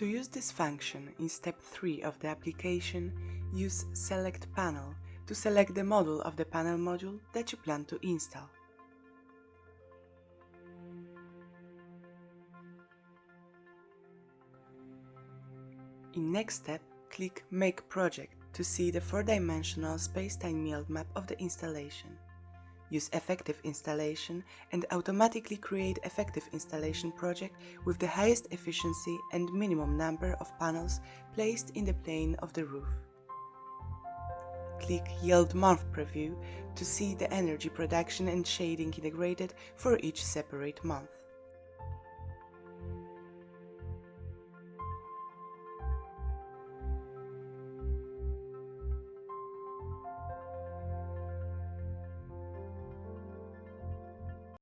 To use this function in step 3 of the application, use Select Panel to select the model of the panel module that you plan to install. In next step, click Make Project to see the 4-dimensional space-time yield map of the installation. Use Effective Installation and automatically create Effective Installation project with the highest efficiency and minimum number of panels placed in the plane of the roof. Click Yield Month Preview to see the energy production and shading integrated for each separate month.